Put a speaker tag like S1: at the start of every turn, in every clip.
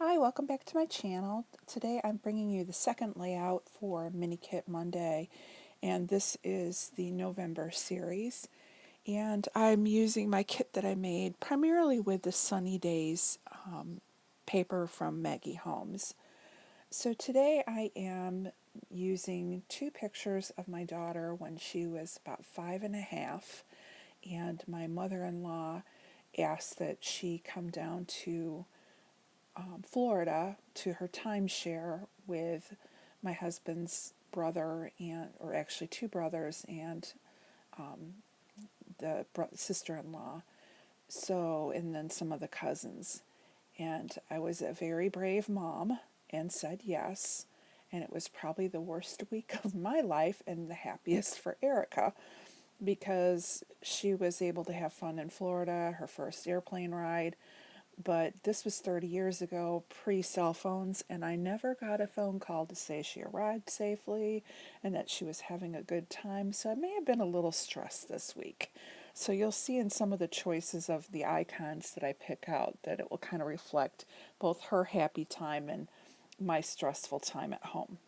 S1: Hi, welcome back to my channel. Today I'm bringing you the second layout for Mini Kit Monday, and this is the November series. And I'm using my kit that I made primarily with the Sunny Days paper from Maggie Holmes. So today I am using two pictures of my daughter when she was about 5 and a half, and my mother-in-law asked that she come down to Florida to her timeshare with my husband's brother or actually two brothers and the sister-in-law. So, and then some of the cousins. And I was a very brave mom and said yes. And it was probably the worst week of my life and the happiest for Erica because she was able to have fun in Florida, her first airplane ride. But this was 30 years ago, pre-cell phones, and I never got a phone call to say she arrived safely and that she was having a good time, so I may have been a little stressed this week. So you'll see in some of the choices of the icons that I pick out that it will kind of reflect both her happy time and my stressful time at home.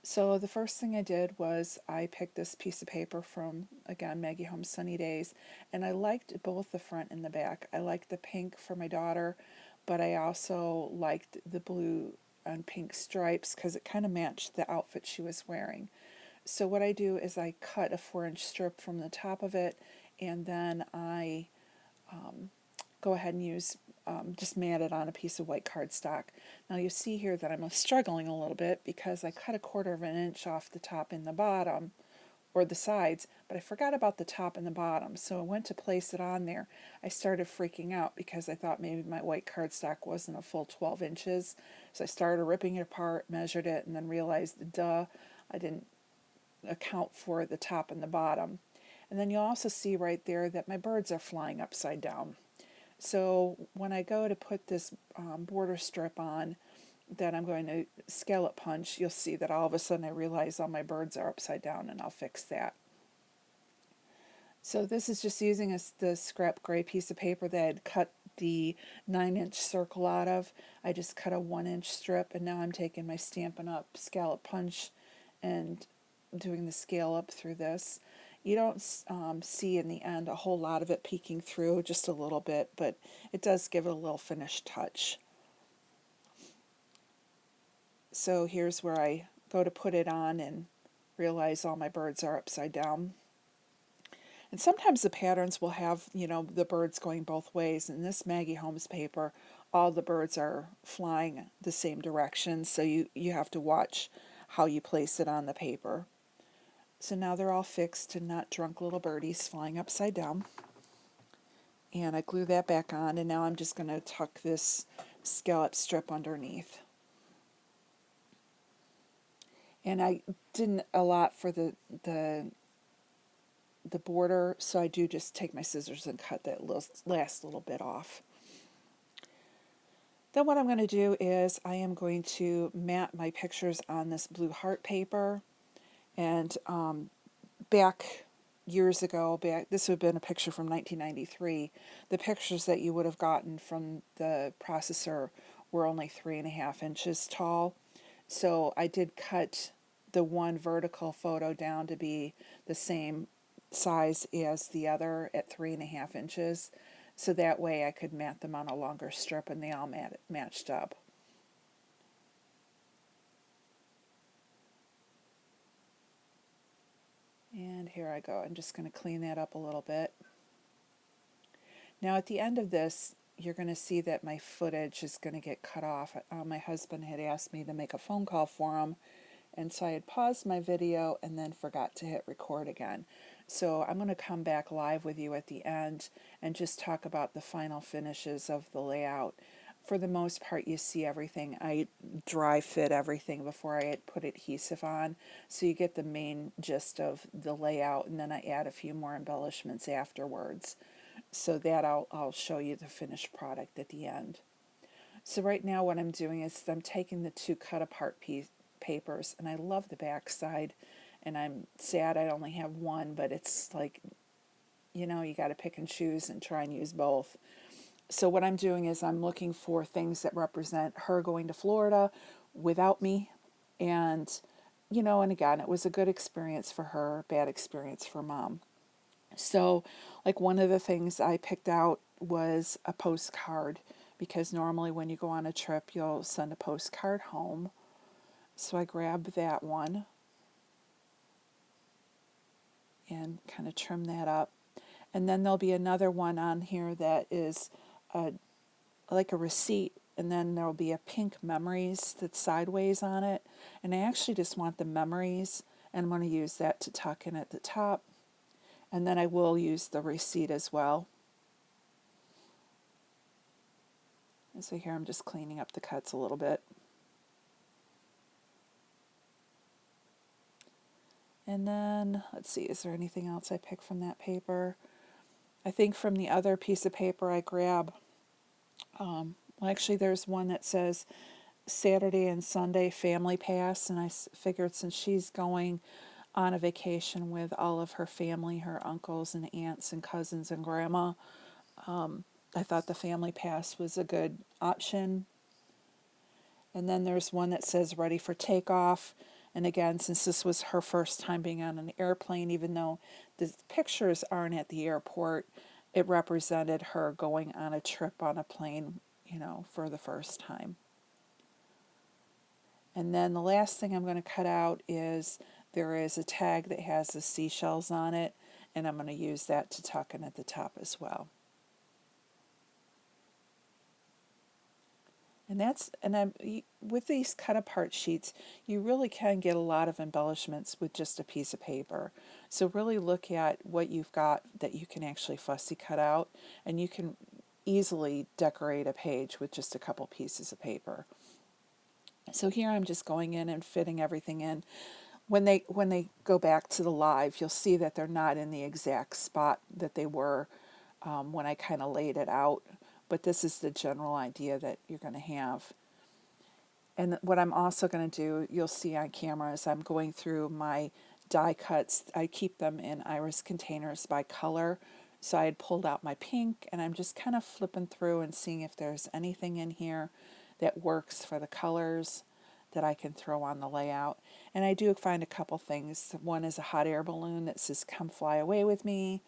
S1: So the first thing I did was I picked this piece of paper from, again, Maggie Holmes Sunny Days, and I liked both the front and the back. I liked the pink for my daughter, but I also liked the blue and pink stripes because it kind of matched the outfit she was wearing. So what I do is I cut a 4-inch strip from the top of it, and then I go ahead and use just mat it on a piece of white cardstock. Now you see here that I'm struggling a little bit because I cut 1/4 inch off the top and the bottom, or the sides, but I forgot about the top and the bottom. So I went to place it on there. I started freaking out because I thought maybe my white cardstock wasn't a full 12 inches. So I started ripping it apart, measured it, and then realized, duh, I didn't account for the top and the bottom. And then you'll also see right there that my birds are flying upside down. So when I go to put this border strip on that I'm going to scallop punch, you'll see that all of a sudden I realize all my birds are upside down, and I'll fix that. So this is just using the scrap gray piece of paper that I had cut the 9-inch circle out of. I just cut a 1-inch strip, and now I'm taking my Stampin' Up! Scallop punch and doing the scale up through this. You don't see in the end a whole lot of it peeking through, just a little bit, but it does give it a little finished touch. So here's where I go to put it on and realize all my birds are upside down. And sometimes the patterns will have, the birds going both ways. In this Maggie Holmes paper, all the birds are flying the same direction, so you have to watch how you place it on the paper. So now they're all fixed and not drunk little birdies flying upside down. And I glue that back on, and now I'm just going to tuck this scallop strip underneath. And I didn't a lot for the border, so I do just take my scissors and cut that last little bit off. Then what I'm going to do is I am going to mat my pictures on this blue heart paper. And back years ago, this would have been a picture from 1993, the pictures that you would have gotten from the processor were only 3.5 inches tall. So I did cut the one vertical photo down to be the same size as the other at 3.5 inches. So that way I could mat them on a longer strip and they all matched up. And here I go. I'm just going to clean that up a little bit. Now at the end of this, you're going to see that my footage is going to get cut off. My husband had asked me to make a phone call for him, and so I had paused my video and then forgot to hit record again. So I'm going to come back live with you at the end and just talk about the final finishes of the layout. For the most part, you see everything. I dry fit everything before I put adhesive on, so you get the main gist of the layout, and then I add a few more embellishments afterwards. So that I'll show you the finished product at the end. So right now what I'm doing is I'm taking the two cut apart papers, and I love the back side, and I'm sad I only have one, but it's like, you got to pick and choose and try and use both. So what I'm doing is I'm looking for things that represent her going to Florida without me. And, and again, it was a good experience for her, bad experience for mom. So, like, one of the things I picked out was a postcard, because normally when you go on a trip, you'll send a postcard home. So I grabbed that one and kind of trim that up. And then there'll be another one on here that is like a receipt, and then there'll be a pink memories that's sideways on it. And I actually just want the memories, and I'm going to use that to tuck in at the top. And then I will use the receipt as well. And so here I'm just cleaning up the cuts a little bit. And then, let's see, is there anything else I picked from that paper? I think from the other piece of paper I grab, well, actually there's one that says Saturday and Sunday family pass, and I figured since she's going on a vacation with all of her family, her uncles and aunts and cousins and grandma, I thought the family pass was a good option. And then there's one that says ready for takeoff. And again, since this was her first time being on an airplane, even though the pictures aren't at the airport, it represented her going on a trip on a plane, for the first time. And then the last thing I'm going to cut out is there is a tag that has the seashells on it, and I'm going to use that to tuck in at the top as well. And with these cut apart sheets, you really can get a lot of embellishments with just a piece of paper. So really look at what you've got that you can actually fussy cut out, and you can easily decorate a page with just a couple pieces of paper. So here I'm just going in and fitting everything in. When they go back to the live, you'll see that they're not in the exact spot that they were when I kind of laid it out. But this is the general idea that you're going to have. And what I'm also going to do, you'll see on camera, is I'm going through my die cuts. I keep them in iris containers by color. So I had pulled out my pink, and I'm just kind of flipping through and seeing if there's anything in here that works for the colors that I can throw on the layout. And I do find a couple things. One is a hot air balloon that says "Come fly away with me."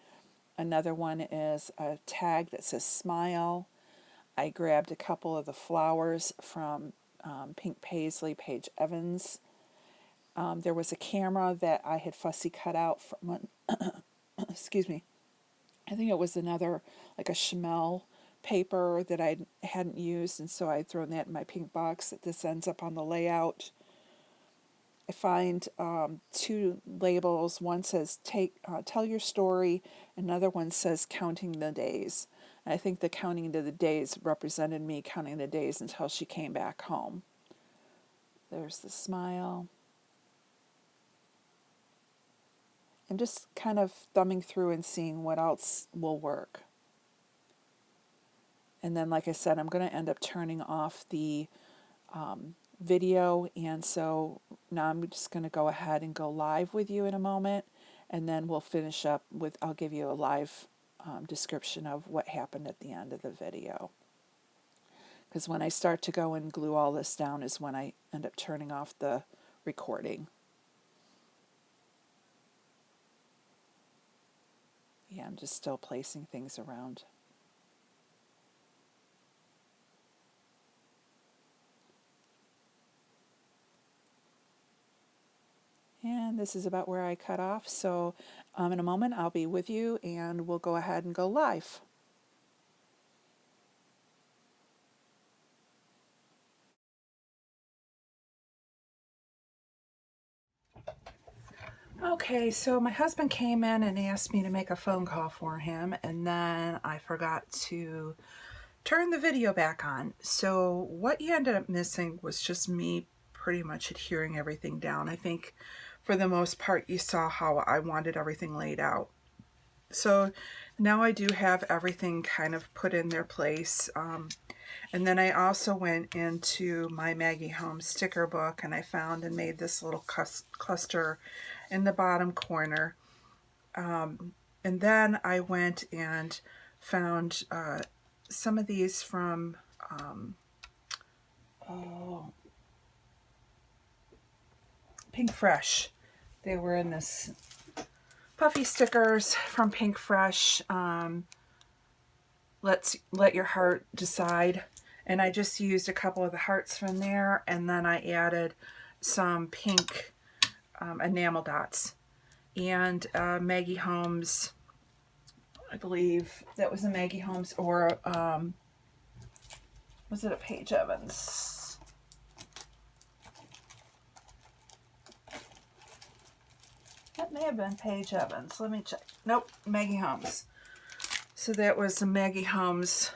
S1: Another one is a tag that says "Smile." I grabbed a couple of the flowers from Pink Paisley, Paige Evans. There was a camera that I had fussy cut out from, excuse me, I think it was another, like a Chamel paper that I hadn't used, and so I'd thrown that in my pink box. That this ends up on the layout. I find two labels. One says tell your story. Another one says counting the days. And I think the counting the days represented me counting the days until she came back home. There's the smile. I'm just kind of thumbing through and seeing what else will work. And then, like I said, I'm going to end up turning off the video, and so now I'm just going to go ahead and go live with you in a moment, and then we'll finish up with, I'll give you a live description of what happened at the end of the video. Because when I start to go and glue all this down is when I end up turning off the recording. Yeah, I'm just still placing things around. And this is about where I cut off. So in a moment I'll be with you and we'll go ahead and go live. Okay, so my husband came in and asked me to make a phone call for him, and then I forgot to turn the video back on. So what you ended up missing was just me pretty much adhering everything down. I think for the most part you saw how I wanted everything laid out. So now I do have everything kind of put in their place. And then I also went into my Maggie Home sticker book and I found and made this little cluster in the bottom corner. And then I went and found some of these from, oh, Pink Fresh. They were in this puffy stickers from Pink Fresh. Let your heart decide. And I just used a couple of the hearts from there, and then I added some pink enamel dots. And Maggie Holmes, I believe that was a Maggie Holmes, or was it a Paige Evans? That may have been Paige Evans. Let me check. Nope, Maggie Holmes. So that was a Maggie Holmes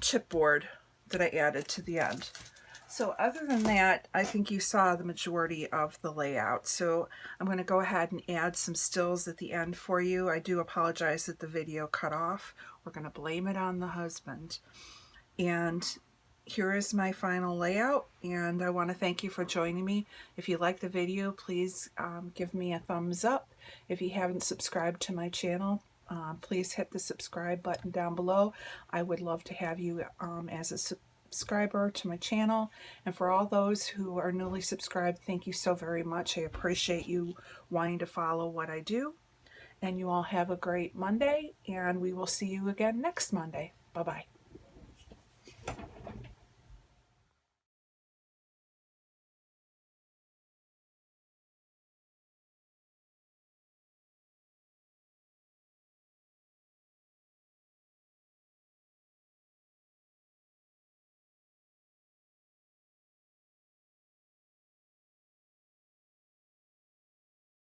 S1: chipboard that I added to the end. So other than that, I think you saw the majority of the layout. So I'm going to go ahead and add some stills at the end for you. I do apologize that the video cut off. We're going to blame it on the husband. And here is my final layout, and I want to thank you for joining me. If you like the video, please give me a thumbs up. If you haven't subscribed to my channel, please hit the subscribe button down below. I would love to have you as a subscriber to my channel. And for all those who are newly subscribed, thank you so very much. I appreciate you wanting to follow what I do. And you all have a great Monday, and we will see you again next Monday. Bye-bye.